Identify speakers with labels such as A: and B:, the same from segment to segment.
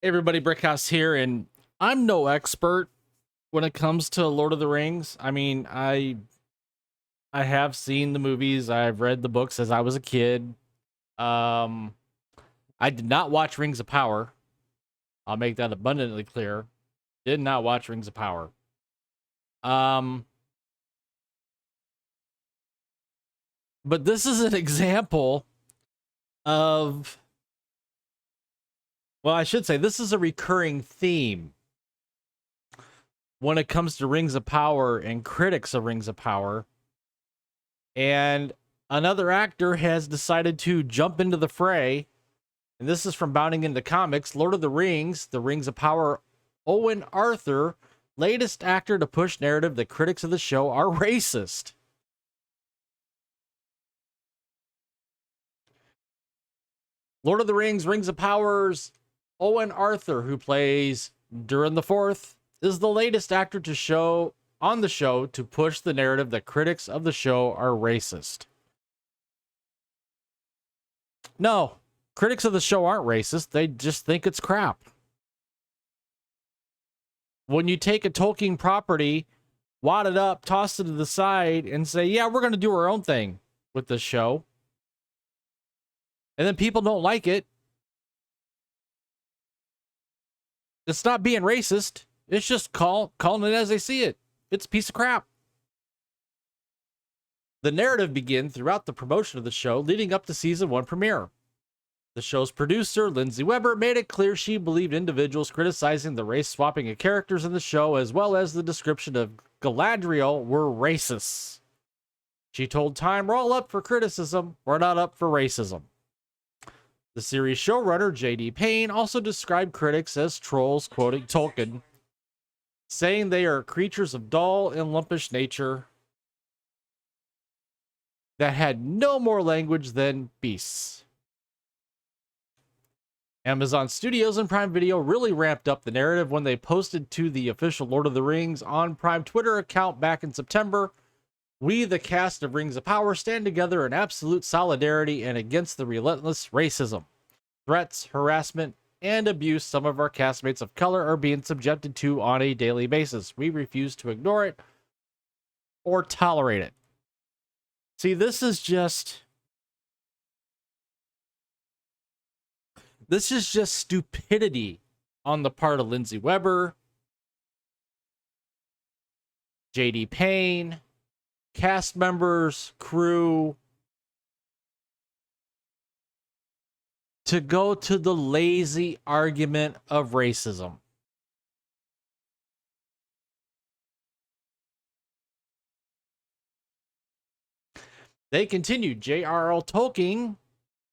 A: Hey everybody, Brickhouse here, and I'm no expert when it comes to Lord of the Rings. I mean, I have seen the movies, I've read the books as I was a kid. Um, I did not watch Rings of Power. I'll make that abundantly clear. Did not watch Rings of Power. Um, but this is an example of, well, I should say this is a recurring theme when it comes to Rings of Power and critics of Rings of Power. And another actor has decided to jump into the fray. And this is from Bounding into Comics, Lord of the Rings of Power. Owen Arthur, latest actor to push narrative that critics of the show are racist. Lord of the Rings of Power's Owen Arthur, who plays Durin the Fourth, is the latest actor to show on the show to push the narrative that critics of the show are racist. No, critics of the show aren't racist. They just think it's crap. When you take a Tolkien property, wad it up, toss it to the side, and say, yeah, we're going to do our own thing with this show, and then people don't like it, it's not being racist. It's just calling it as they see it. It's a piece of crap. The narrative began throughout the promotion of the show leading up to season 1 premiere. The show's producer, Lindsay Weber, made it clear she believed individuals criticizing the race swapping of characters in the show, as well as the description of Galadriel, were racists. She told Time, "We're all up for criticism, we're not up for racism." The series showrunner, J.D. Payne, also described critics as trolls, quoting Tolkien, saying they are creatures of dull and lumpish nature that had no more language than beasts. Amazon Studios and Prime Video really ramped up the narrative when they posted to the official Lord of the Rings on Prime Twitter account back in September. "We, the cast of Rings of Power, stand together in absolute solidarity and against the relentless racism, threats, harassment, and abuse some of our castmates of color are being subjected to on a daily basis. We refuse to ignore it or tolerate it." See, this is just stupidity on the part of Lindsay Weber, J.D. Payne, cast members, crew, to go to the lazy argument of racism. They continued, J.R.R. Tolkien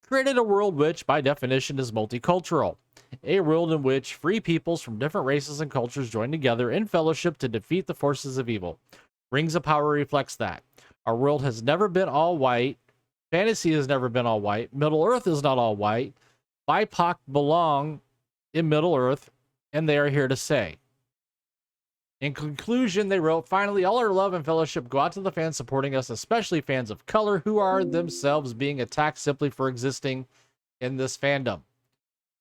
A: created a world which, by definition, is multicultural. A world in which free peoples from different races and cultures join together in fellowship to defeat the forces of evil. Rings of Power reflects that. Our world has never been all white. Fantasy has never been all white. Middle Earth is not all white. BIPOC belong in Middle Earth, and they are here to stay. In conclusion, they wrote, "Finally, all our love and fellowship go out to the fans supporting us, especially fans of color who are themselves being attacked simply for existing in this fandom.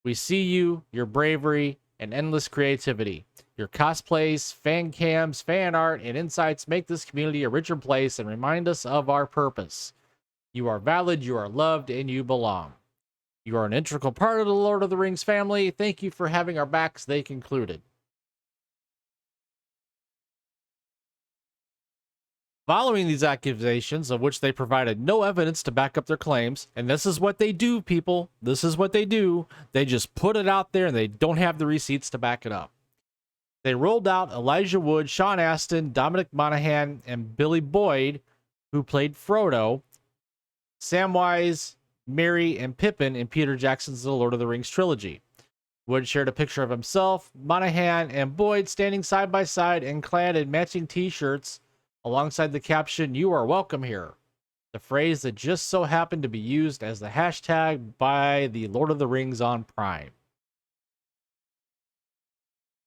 A: We see you, your bravery, and endless creativity. Your cosplays, fan cams, fan art, and insights make this community a richer place and remind us of our purpose. You are valid, you are loved, and you belong. You are an integral part of the Lord of the Rings family. Thank you for having our backs," they concluded. Following these accusations, of which they provided no evidence to back up their claims, and this is what they do, people, this is what they do, they just put it out there and they don't have the receipts to back it up. They rolled out Elijah Wood, Sean Astin, Dominic Monaghan, and Billy Boyd, who played Frodo, Samwise, Merry, and Pippin in Peter Jackson's The Lord of the Rings trilogy. Wood shared a picture of himself, Monaghan, and Boyd standing side by side and clad in matching t-shirts, alongside the caption, "You are welcome here," the phrase that just so happened to be used as the hashtag by the Lord of the Rings on Prime.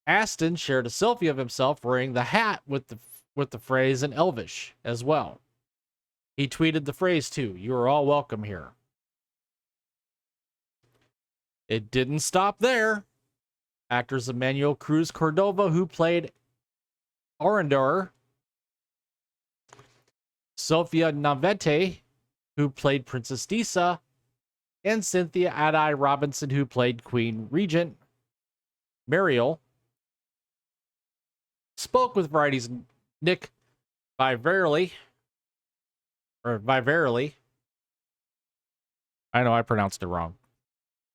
A: Aston shared a selfie of himself wearing the hat with the phrase in Elvish as well. He tweeted the phrase too, "You are all welcome here." It didn't stop there. Actors Emmanuel Cruz Cordova, who played Orendor, Sofia Navete, who played Princess Disa, and Cynthia Adai Robinson, who played Queen Regent Mariel, spoke with Variety's Nick Viverly. I know I pronounced it wrong.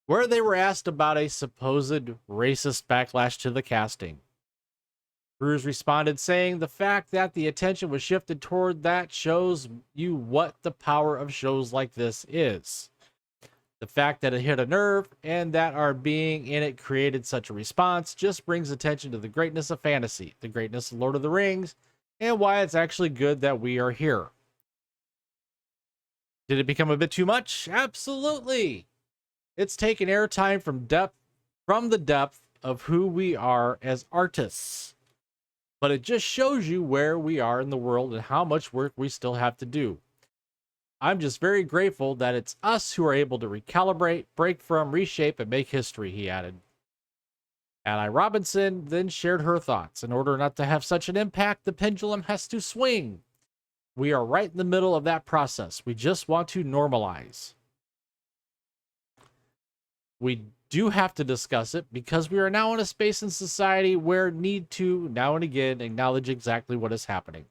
A: Where they were asked about a supposed racist backlash to the casting. Cruz responded saying, "The fact that the attention was shifted toward that shows you what the power of shows like this is. The fact that it hit a nerve and that our being in it created such a response just brings attention to the greatness of fantasy, the greatness of Lord of the Rings, and why it's actually good that we are here." Did it become a bit too much? Absolutely. It's taken airtime from the depth of who we are as artists. But it just shows you where we are in the world and how much work we still have to do. I'm just very grateful that it's us who are able to recalibrate, break from, reshape, and make history, he added. Adai Robinson then shared her thoughts. In order not to have such an impact, the pendulum has to swing. We are right in the middle of that process. We just want to normalize. We do have to discuss it because we are now in a space in society where need to now and again acknowledge exactly what is happening.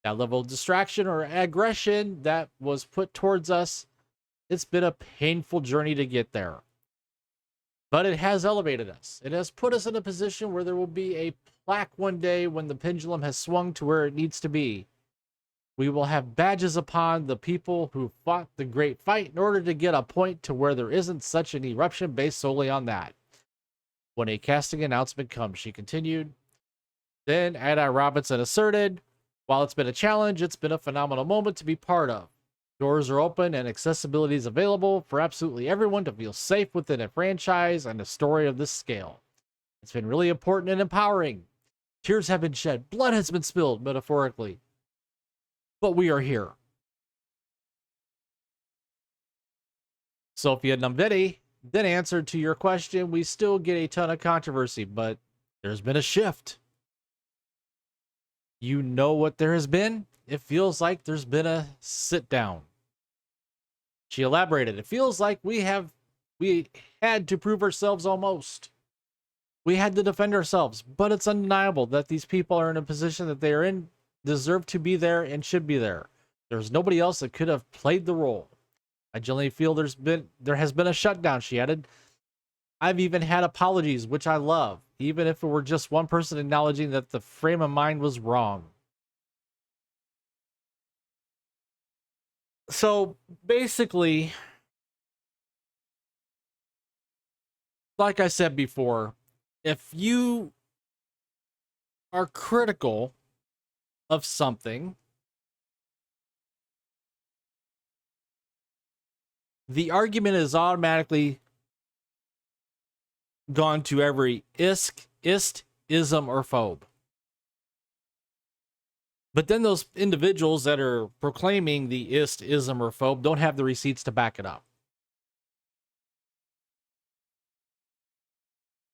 A: That level of distraction or aggression that was put towards us, it's been a painful journey to get there. But it has elevated us. It has put us in a position where there will be a plaque one day when the pendulum has swung to where it needs to be. We will have badges upon the people who fought the great fight in order to get a point to where there isn't such an eruption based solely on that. When a casting announcement comes, she continued. Then Adai Robinson asserted, while it's been a challenge, it's been a phenomenal moment to be part of. Doors are open and accessibility is available for absolutely everyone to feel safe within a franchise and a story of this scale. It's been really important and empowering. Tears have been shed, blood has been spilled, metaphorically. But we are here. Sofia Namvedi then answered to your question, we still get a ton of controversy, but there's been a shift. You know what there has been? It feels like there's been a sit down. She elaborated, it feels like we had to prove ourselves almost. We had to defend ourselves, but it's undeniable that these people are in a position that they are in, deserve to be there and should be there. There's nobody else that could have played the role. I generally feel there has been a shutdown, she added. I've even had apologies, which I love, even if it were just one person acknowledging that the frame of mind was wrong. So basically, like I said before, if you are critical of something, the argument is automatically gone to every ist, ism, or phobe. But then those individuals that are proclaiming the ist, ism, or phobe don't have the receipts to back it up.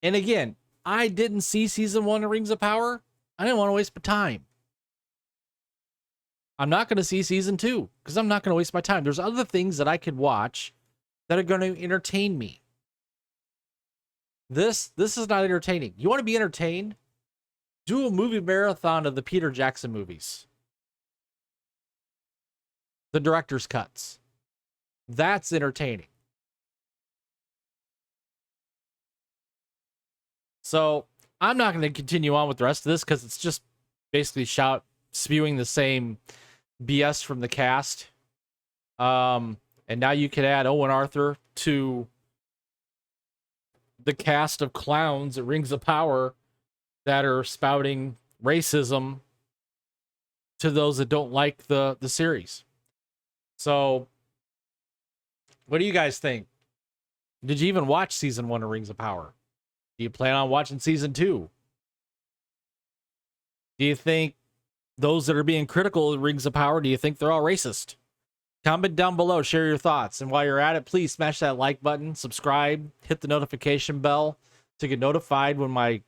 A: And again, I didn't see season 1 of Rings of Power. I didn't want to waste my time. I'm not going to see season 2 because I'm not going to waste my time. There's other things that I could watch that are going to entertain me. This is not entertaining. You want to be entertained? Do a movie marathon of the Peter Jackson movies. The director's cuts. That's entertaining. So I'm not going to continue on with the rest of this because it's just basically spewing the same BS from the cast. And now you could add Owen Arthur to the cast of clowns at Rings of Power that are spouting racism to those that don't like the series. So what do you guys think? Did you even watch season 1 of Rings of Power? Do you plan on watching season 2? Do you think those that are being critical of Rings of Power, do you think they're all racist? Comment down below, share your thoughts. And while you're at it, please smash that like button, subscribe, hit the notification bell. to get notified when my